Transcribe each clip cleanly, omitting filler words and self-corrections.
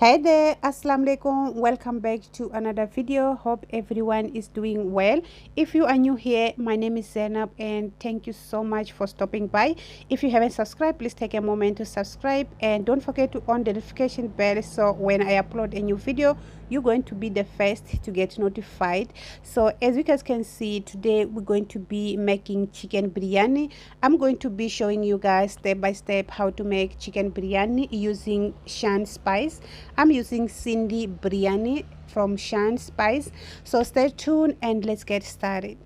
Hey there, assalamu alaikum. Welcome back to another video. Hope everyone is doing well. If you are new here, my name is Zainab and thank you so much for stopping by. If you haven't subscribed, please take a moment to subscribe and don't forget to on the notification bell so when I upload a new video you're going to be the first to get notified. So as you guys can see, today we're going to be making chicken biryani. I'm going to be showing you guys step by step how to make chicken biryani using Shan spice. I'm using Cindy biryani from Shan spice. So stay tuned and let's get started.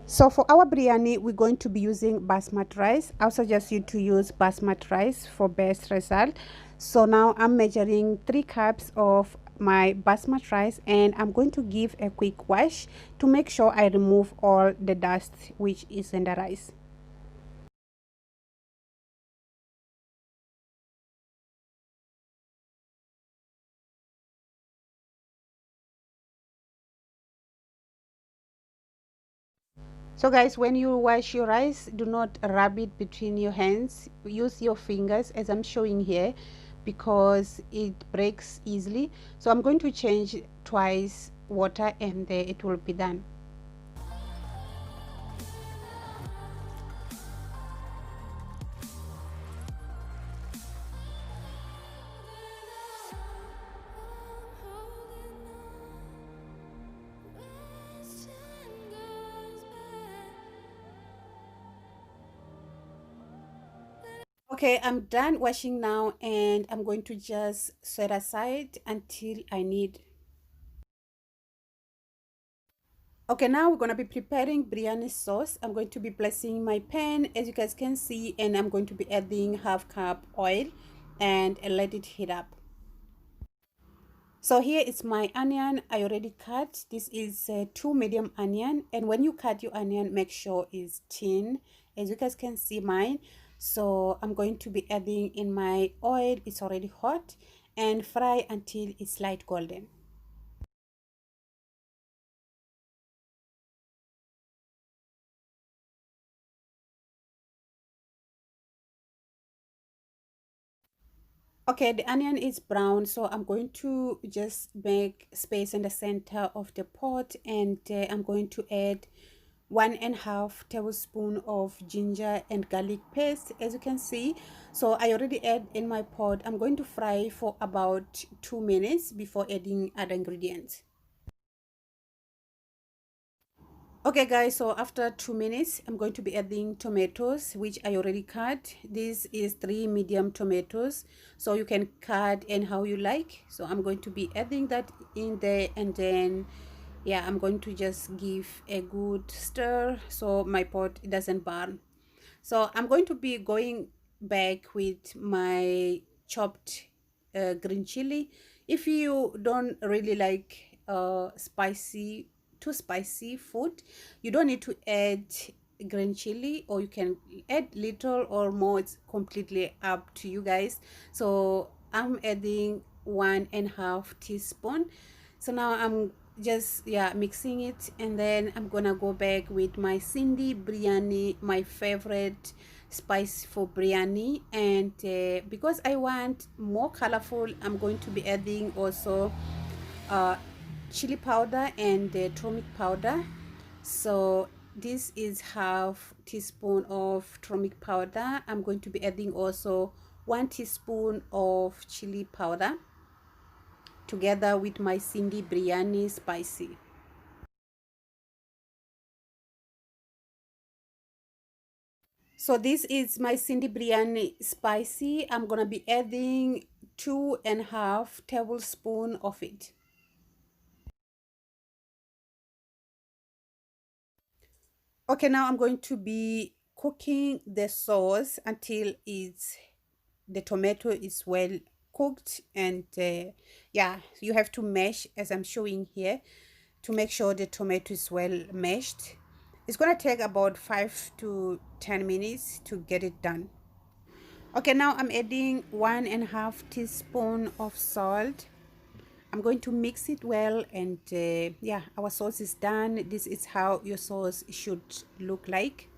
So for our biryani, we're going to be using basmati rice. I suggest you to use basmati rice for best result. So now I'm measuring 3 cups of my basmati rice and I'm going to give a quick wash to make sure I remove all the dust which is in the rice. So guys, when you wash your rice, do not rub it between your hands. Use your fingers as I'm showing here because it breaks easily. So I'm going to change twice water and it will be done. Okay, I'm done washing now and I'm going to just set aside until I need. Okay, now we're going to be preparing biryani sauce. I'm going to be placing my pan as you guys can see and I'm going to be adding half cup oil and let it heat up. So here is my onion. I already cut. This is 2 medium onion, and when you cut your onion, make sure it's thin as you guys can see mine. So I'm going to be adding in my oil. It's already hot and fry until it's light golden. Okay, the onion is brown, so I'm going to just make space in the center of the pot and I'm going to add 1.5 tablespoon of ginger and garlic paste as you can see. So I already add in my pot. I'm going to fry for about 2 minutes before adding other ingredients. Okay guys, so after 2 minutes I'm going to be adding tomatoes which I already cut. This is 3 medium tomatoes, so you can cut and how you like. So I'm going to be adding that in there and then yeah, I'm going to just give a good stir so my pot doesn't burn. So I'm going to be going back with my chopped green chili. If you don't really like spicy, too spicy food, you don't need to add green chili, or you can add little or more. It's completely up to you guys. So I'm adding 1.5 teaspoon. So now I'm just mixing it and then I'm gonna go back with my Cindy biryani, my favorite spice for biryani, and because I want more colorful, I'm going to be adding also uh, chili powder and turmeric powder. So this is half teaspoon of turmeric powder. I'm going to be adding also 1 teaspoon of chili powder together with my Cindy biryani spicy. So this is my Cindy biryani spicy. I'm gonna be adding 2.5 tablespoon of it. Okay, now I'm going to be cooking the sauce until the tomato is well cooked, and yeah, you have to mash as I'm showing here to make sure the tomato is well mashed. It's gonna take about 5 to 10 minutes to get it done. Okay, now I'm adding 1.5 teaspoon of salt. I'm going to mix it well, and yeah, our sauce is done. This is how your sauce should look like.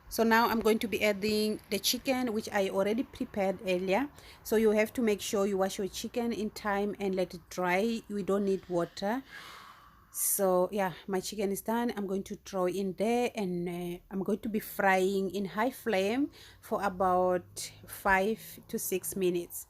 So now I'm going to be adding the chicken, which I already prepared earlier. So you have to make sure you wash your chicken in time and let it dry. We don't need water. So yeah, my chicken is done. I'm going to throw in there, and I'm going to be frying in high flame for about 5 to 6 minutes.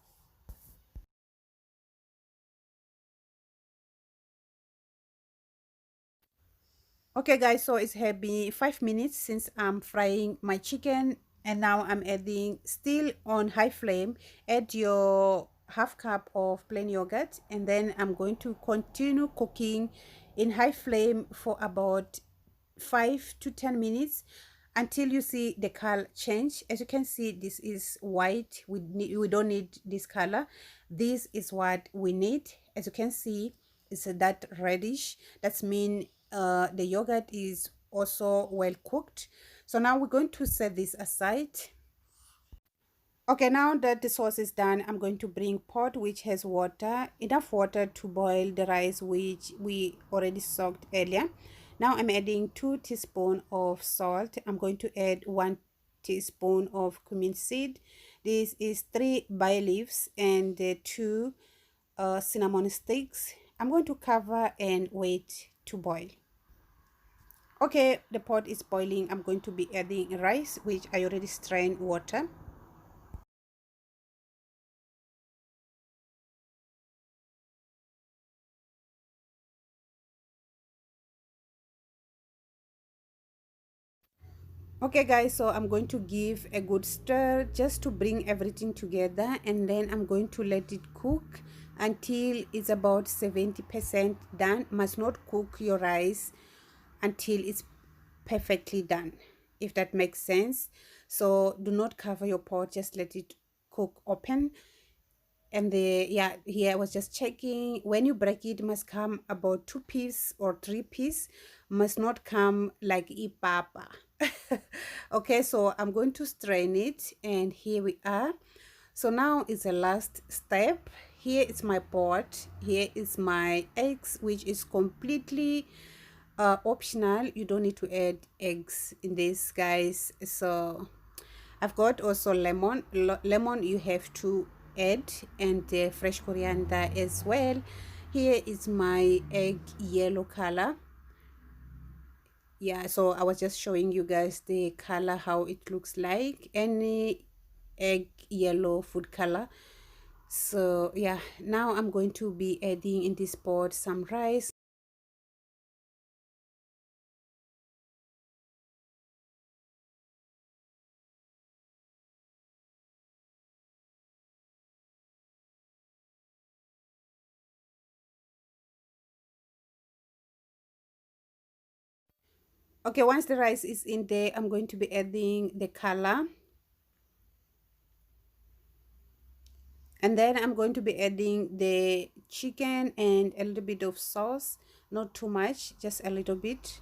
Okay guys, so it's had been 5 minutes since I'm frying my chicken, and now I'm adding, still on high flame, add your half cup of plain yogurt, and then I'm going to continue cooking in high flame for about 5 to 10 minutes until you see the color change. As you can see, this is white. We don't need this color. This is what we need. As you can see, it's that reddish. That's mean the yogurt is also well cooked. So now we're going to set this aside. Okay, now that the sauce is done, I'm going to bring pot which has water, enough water to boil the rice which we already soaked earlier. Now I'm adding 2 teaspoons of salt. I'm going to add 1 teaspoon of cumin seed. This is 3 bay leaves and 2 cinnamon sticks. I'm going to cover and wait to boil. Okay, the pot is boiling. I'm going to be adding rice which I already strained water. Okay guys, so I'm going to give a good stir just to bring everything together, and then I'm going to let it cook until it's about 70% done. Must not cook your rice until it's perfectly done, if that makes sense. So do not cover your pot, just let it cook open. And the yeah, here I was just checking, when you break it must come about 2 piece or 3 piece, must not come like ipapa. Okay, so I'm going to strain it, and here we are. So now it's the last step. Here is my pot, here is my eggs, which is completely optional. You don't need to add eggs in this, guys. So I've got also lemon you have to add, and fresh coriander as well. Here is my egg yellow color. Yeah, so I was just showing you guys the color, how it looks like any egg yellow food color. So yeah, now I'm going to be adding in this pot some rice. Okay, once the rice is in there, I'm going to be adding the color, and then I'm going to be adding the chicken and a little bit of sauce, not too much, just a little bit.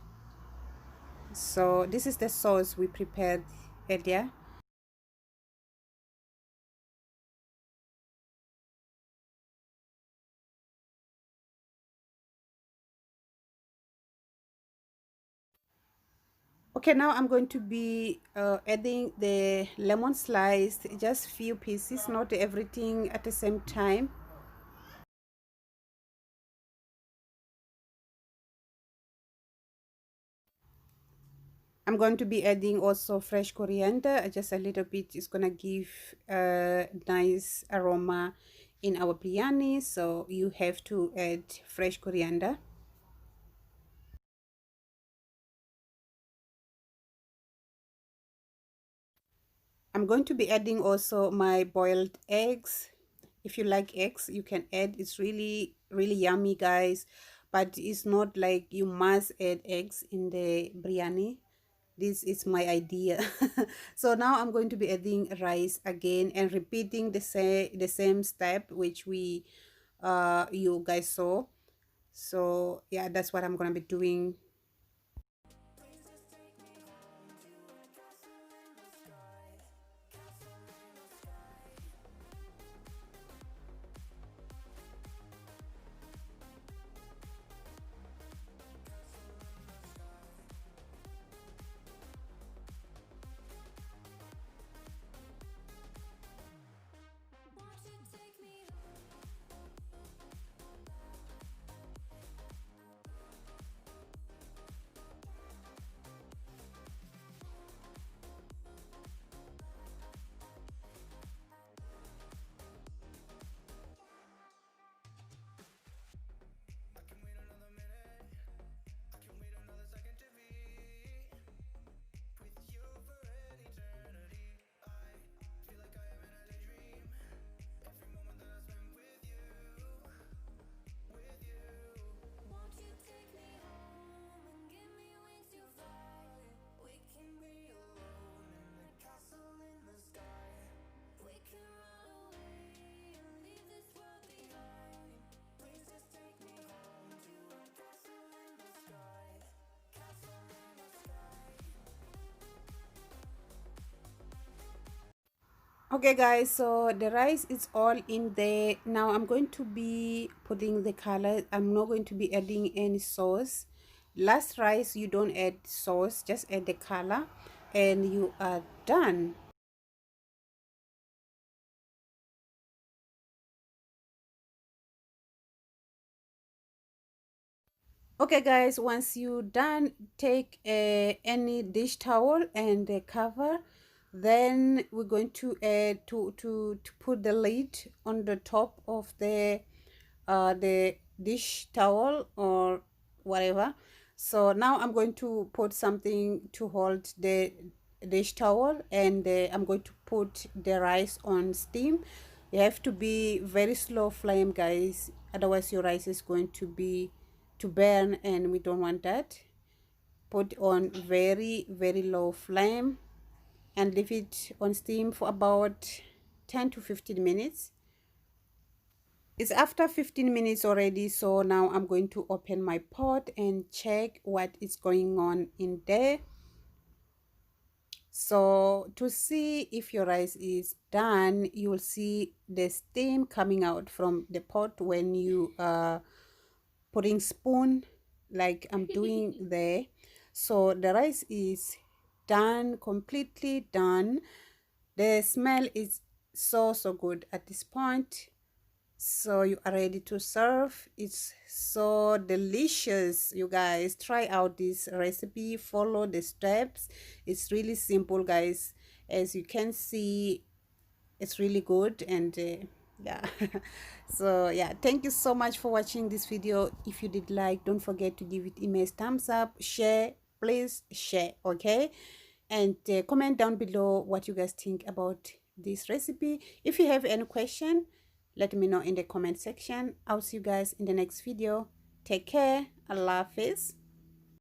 So this is the sauce we prepared earlier. Okay, now I'm going to be adding the lemon slice, just few pieces, not everything at the same time. I'm going to be adding also fresh coriander, just a little bit. It's gonna give a nice aroma in our biryani, so you have to add fresh coriander. I'm going to be adding also my boiled eggs. If you like eggs, you can add. It's really yummy, guys, but it's not like you must add eggs in the biryani. This is my idea. So now I'm going to be adding rice again and repeating the same step which we you guys saw. So yeah, that's what I'm gonna be doing. Okay guys, so the rice is all in there. Now I'm going to be putting the color. I'm not going to be adding any sauce. Last rice you don't add sauce, just add the color and you are done. Okay guys, once you done, take any dish towel and cover. Then we're going to add to put the lid on the top of the dish towel or whatever. So now I'm going to put something to hold the dish towel, and I'm going to put the rice on steam. You have to be very slow flame guys, otherwise your rice is going to be to burn, and we don't want that. Put on very low flame and leave it on steam for about 10 to 15 minutes. It's after 15 minutes already, so now I'm going to open my pot and check what is going on in there. So to see if your rice is done, you will see the steam coming out from the pot when you are putting spoon like I'm doing there. So the rice is done, completely done. The smell is so good at this point. So you are ready to serve. It's so delicious. You guys, try out this recipe, follow the steps. It's really simple guys. As you can see, it's really good. And yeah. So yeah, thank you so much for watching this video. If you did like, don't forget to give it a thumbs up, share, please share, okay? And comment down below what you guys think about this recipe. If you have any question, let me know in the comment section. I'll see you guys in the next video. Take care. Allah Hafiz.